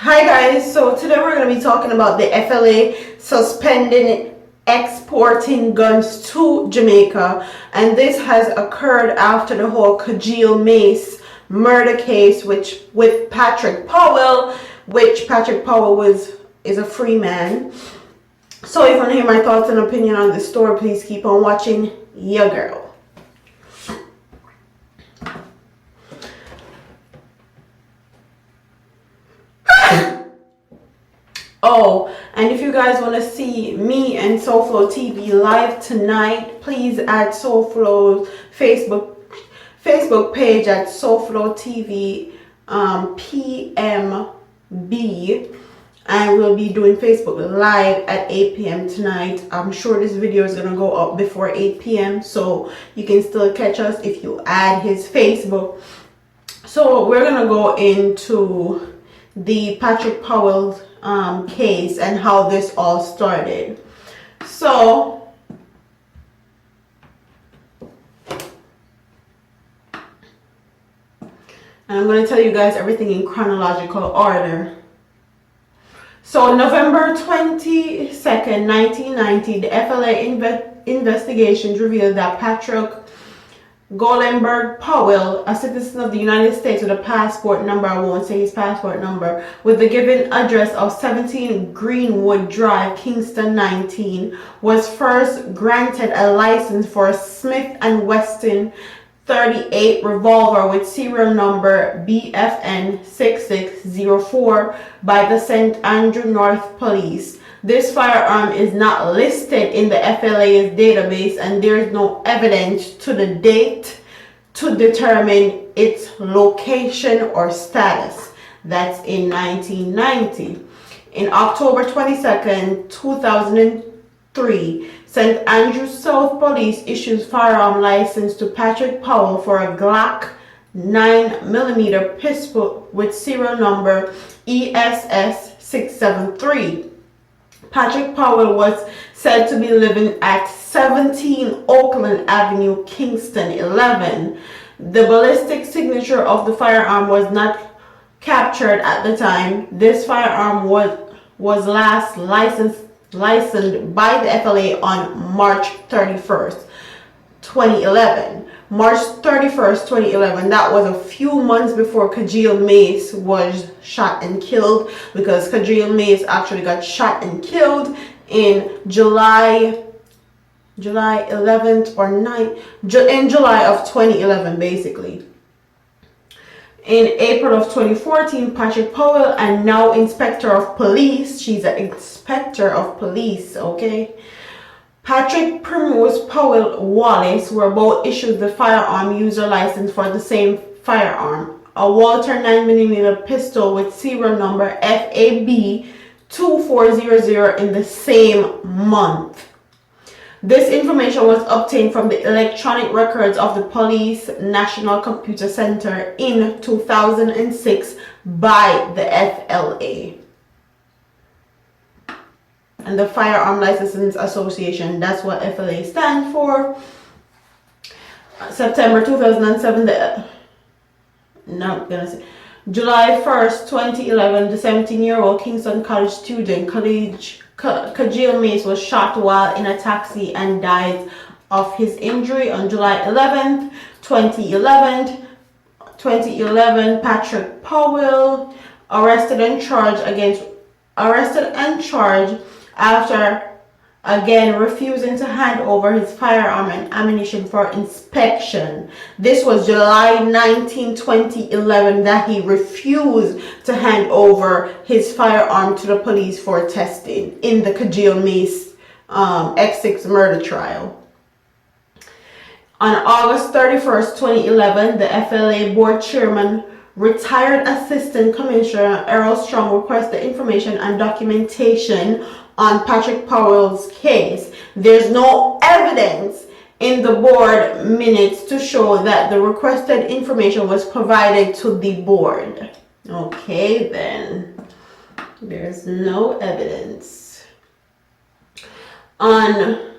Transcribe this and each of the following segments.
Hi guys, so today we're going to be talking about the FLA suspending exporting guns to Jamaica, and this has occurred after the whole Kajil Mace murder case with Patrick Powell, which Patrick Powell is a free man. So if you want to hear my thoughts and opinion on this story, please keep on watching. Yeah, girl. Oh, and if you guys want to see me and SoFlo TV live tonight, please add SoFlo's Facebook page at SoFlo TV PMB, and we'll be doing Facebook live at 8 p.m. tonight. I'm sure this video is going to go up before 8 p.m. so you can still catch us if you add his Facebook. So we're going to go into the Patrick Powell case and how this all started. So I'm going to tell you guys everything in chronological order. So November 22nd, 1990, the FLA investigations revealed that Patrick Golenberg Powell, a citizen of the United States with a passport number, I won't say his passport number, with the given address of 17 Greenwood Drive, Kingston 19, was first granted a license for a Smith & Wesson 38 revolver with serial number BFN 6604 by the St. Andrew North Police. This firearm is not listed in the FLA's database, and there is no evidence to the date to determine its location or status. That's in 1990. In October 22nd, 2003, St. Andrew South Police issues firearm license to Patrick Powell for a Glock 9mm pistol with serial number ESS 673. Patrick Powell was said to be living at 17 Oakland Avenue, Kingston 11. The ballistic signature of the firearm was not captured at the time. This firearm was last licensed by the FLA on March 31st, 2011. March 31st, 2011, that was a few months before Kajil Mace was shot and killed, because Kajil Mace actually got shot and killed in July 11th or 9th, in July of 2011 basically. In April of 2014, Patrick Powell, and now Inspector of Police, she's an Inspector of Police, okay? Patrick Primrose Powell Wallace were both issued the firearm user license for the same firearm, a Walter 9mm pistol with serial number FAB 2400 in the same month. This information was obtained from the electronic records of the Police National Computer Center in 2006 by the FLA. And the Firearm Licensing Association, that's what FLA stands for. September 2007, July 1st, 2011, the 17-year-old Kingston College student, Kajil Mace, was shot while in a taxi and died of his injury. On July 11th, 2011, Patrick Powell arrested and charged after again refusing to hand over his firearm and ammunition for inspection. This was July 19, 2011 that he refused to hand over his firearm to the police for testing in the Kajil Mace X6 murder trial. On August 31st, 2011, the FLA board chairman, retired Assistant Commissioner Errol Strong, requested information and documentation on Patrick Powell's case. There's no evidence in the board minutes to show that the requested information was provided to the board. Okay, then. There's no evidence. On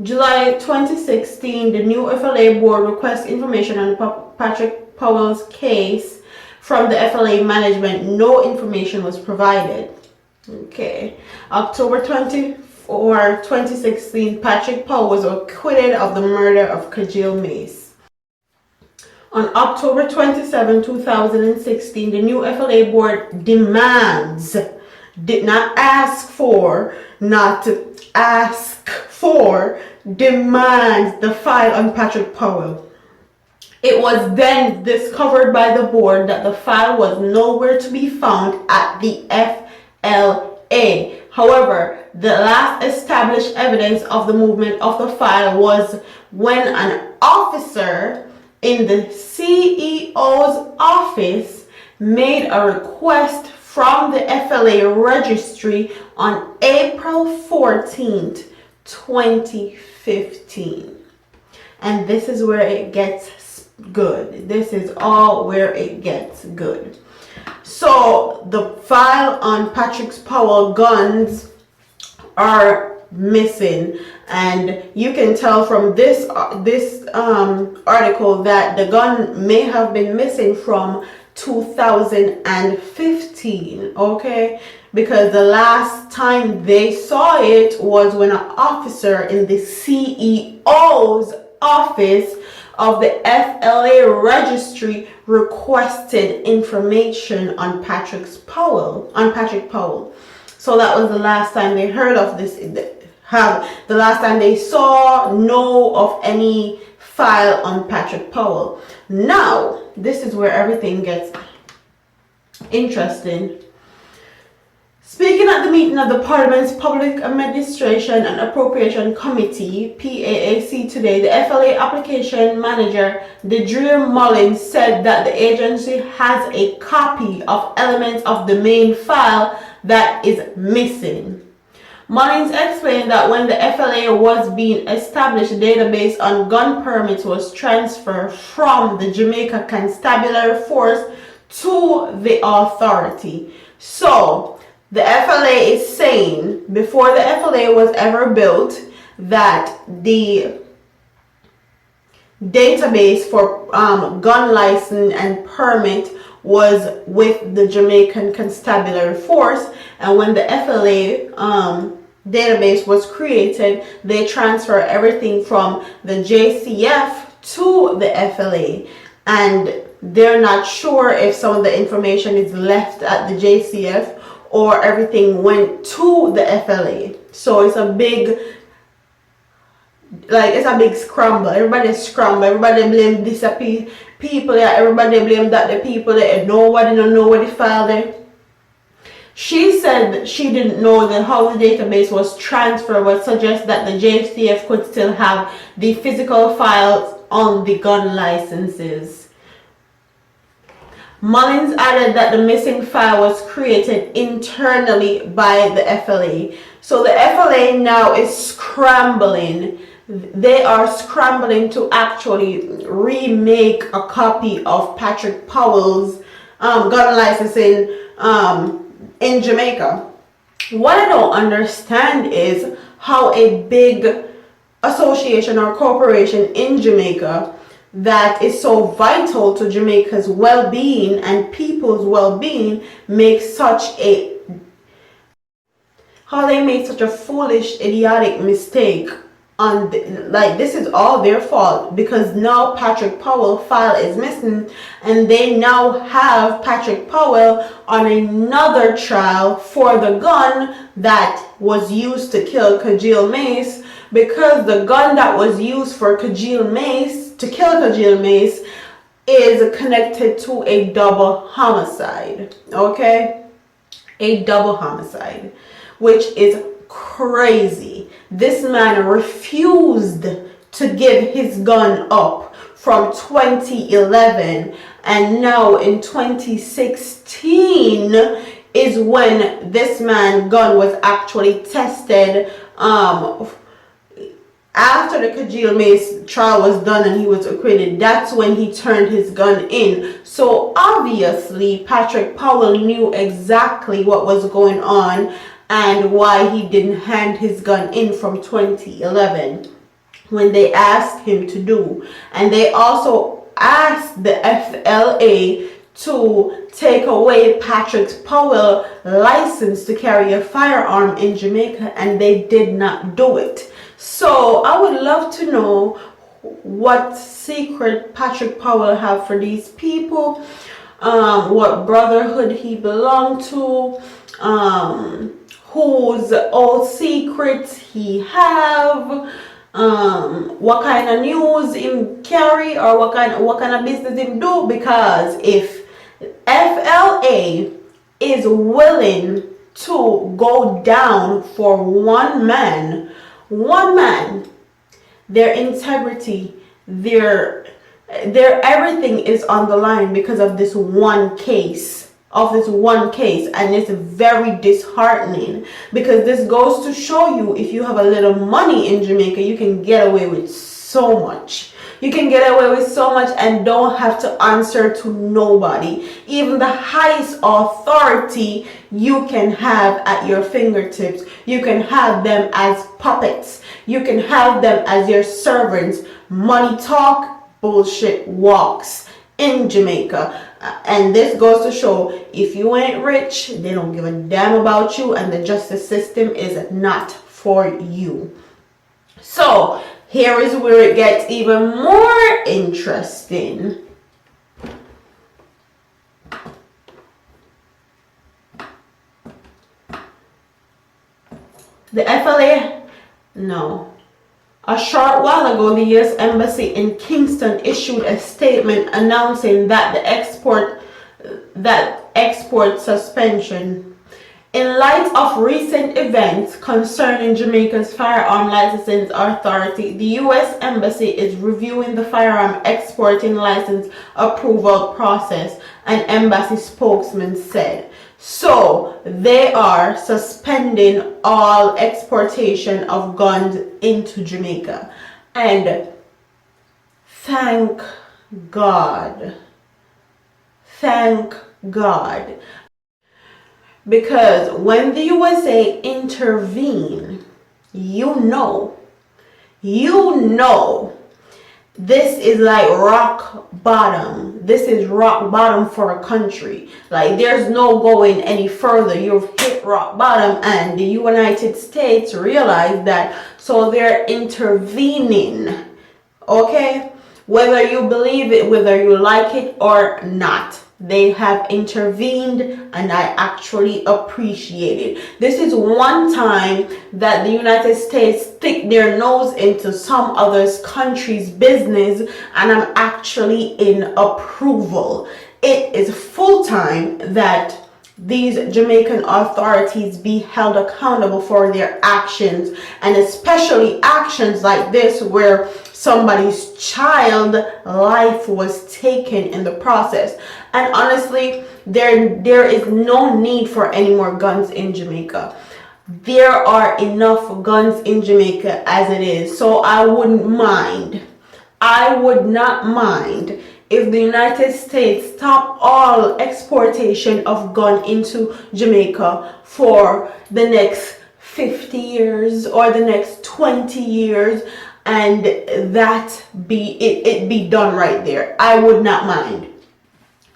July 2016, the new FLA board requests information on Patrick Powell's case from the FLA management, no information was provided. Okay. October 24, 2016, Patrick Powell was acquitted of the murder of Kajil Mace. On October 27, 2016, the new FLA board demands, did not ask for, not ask for, demands the file on Patrick Powell. It was then discovered by the board that the file was nowhere to be found at the FLA. However, the last established evidence of the movement of the file was when an officer in the CEO's office made a request from the FLA registry on April 14th, 2015. And this is where it gets good. This is all where it gets good. So the file on Patrick Powell guns are missing, and you can tell from this article that the gun may have been missing from 2015. Okay, because the last time they saw it was when an officer in the CEO's office of the FLA registry requested information on Patrick Powell. So that was the last time they heard of this, the last time they know of any file on Patrick Powell. Now, this is where everything gets interesting. Speaking at the meeting of the Parliament's Public Administration and Appropriation Committee, PAAC, today, the FLA application manager, Dedreer Mullins, said that the agency has a copy of elements of the main file that is missing. Mullins explained that when the FLA was being established, a database on gun permits was transferred from the Jamaica Constabulary Force to the authority. So, the FLA is saying, before the FLA was ever built, that the database for gun license and permit was with the Jamaican Constabulary Force, and when the FLA database was created, they transfer everything from the JCF to the FLA, and they're not sure if some of the information is left at the JCF or everything went to the FLA. So it's a big scramble. Everybody scramble. Everybody blame this people. Yeah, everybody blame that the people there. Nobody don't know where the file there. She said that she didn't know that how the database was transferred would suggest that the JCF could still have the physical files on the gun licenses. Mullins added that the missing file was created internally by the FLA. So the FLA now is scrambling. They are scrambling to actually remake a copy of Patrick Powell's gun licensing in Jamaica. What I don't understand is how a big association or corporation in Jamaica that is so vital to Jamaica's well-being and people's well-being makes such a foolish, idiotic mistake on this is all their fault, because now Patrick Powell file is missing, and they now have Patrick Powell on another trial for the gun that was used to kill Kajil Mace, because the gun that was used for to kill Kajil Mace is connected to a double homicide. Okay, a double homicide, which is crazy. This man refused to give his gun up from 2011, and now in 2016 is when this man's gun was actually tested. After the Kajil Mace trial was done and he was acquitted, that's when he turned his gun in. So obviously Patrick Powell knew exactly what was going on and why he didn't hand his gun in from 2011 when they asked him to do. And they also asked the FLA to take away Patrick Powell's license to carry a firearm in Jamaica, and they did not do it. So I would love to know what secret Patrick Powell have for these people, what brotherhood he belonged to, whose old secrets he have, what kind of news him carry, or what kind of business him do. Because if FLA is willing to go down for one man, their integrity, their everything is on the line because of this one case. And it's very disheartening, because this goes to show you, if you have a little money in Jamaica, you can get away with so much. You can get away with so much and don't have to answer to nobody. Even the highest authority you can have at your fingertips. You can have them as puppets. You can have them as your servants. Money talk, bullshit walks in Jamaica. And this goes to show, if you ain't rich, they don't give a damn about you, and the justice system is not for you. So here is where it gets even more interesting. The FLA, no. A short while ago, the U.S. Embassy in Kingston issued a statement announcing that the export suspension. In light of recent events concerning Jamaica's firearm licensing authority, the U.S. Embassy is reviewing the firearm exporting license approval process, an embassy spokesman said. So they are suspending all exportation of guns into Jamaica. And thank God. Thank God. Because when the USA intervene, you know, this is like rock bottom. This is rock bottom for a country. Like, there's no going any further. You've hit rock bottom, and the United States realized that, so they're intervening. Okay? Whether you believe it, whether you like it or not, they have intervened, and I actually appreciate it. This is one time that the United States stick their nose into some other country's business, and I'm actually in approval. It is full time that these Jamaican authorities be held accountable for their actions, and especially actions like this where somebody's child life was taken in the process. And honestly, there is no need for any more guns in Jamaica. There are enough guns in Jamaica as it is. So I would not mind if the United States stop all exportation of gun into Jamaica for the next 50 years or the next 20 years, and that it be done right there. I would not mind.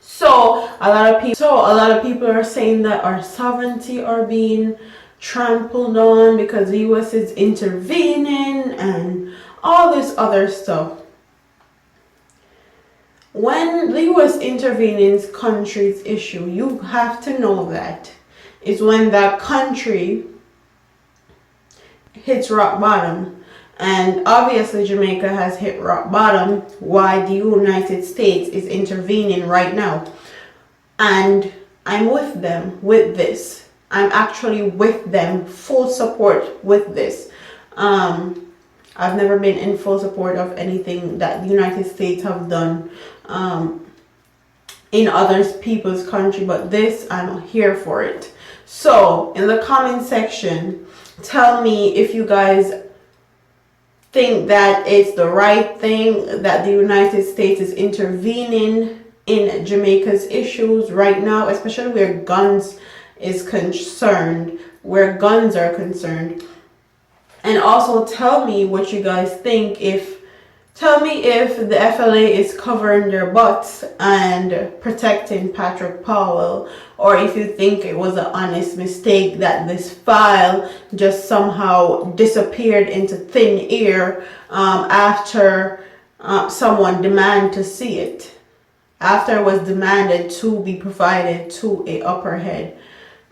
So a lot of people are saying that our sovereignty are being trampled on because the US is intervening and all this other stuff. When the US intervenes in country's issue, you have to know that it's when that country hits rock bottom. And obviously Jamaica has hit rock bottom, why the United States is intervening right now. And I'm with them with this. I'm actually with them, full support with this. I've never been in full support of anything that the United States have done in other people's country, but this, I'm here for it. So in the comment section, tell me if you guys think that it's the right thing that the United States is intervening in Jamaica's issues right now, especially where guns is concerned, where guns are concerned. And also tell me what you guys think, if Tell me if the FLA is covering their butts and protecting Patrick Powell, or if you think it was an honest mistake that this file just somehow disappeared into thin air after someone demanded to see it, after it was demanded to be provided to a upper head.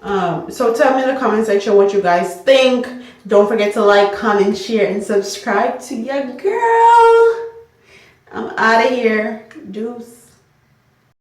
So tell me in the comment section what you guys think. Don't forget to like, comment, share, and subscribe to your girl. I'm out of here. Deuce.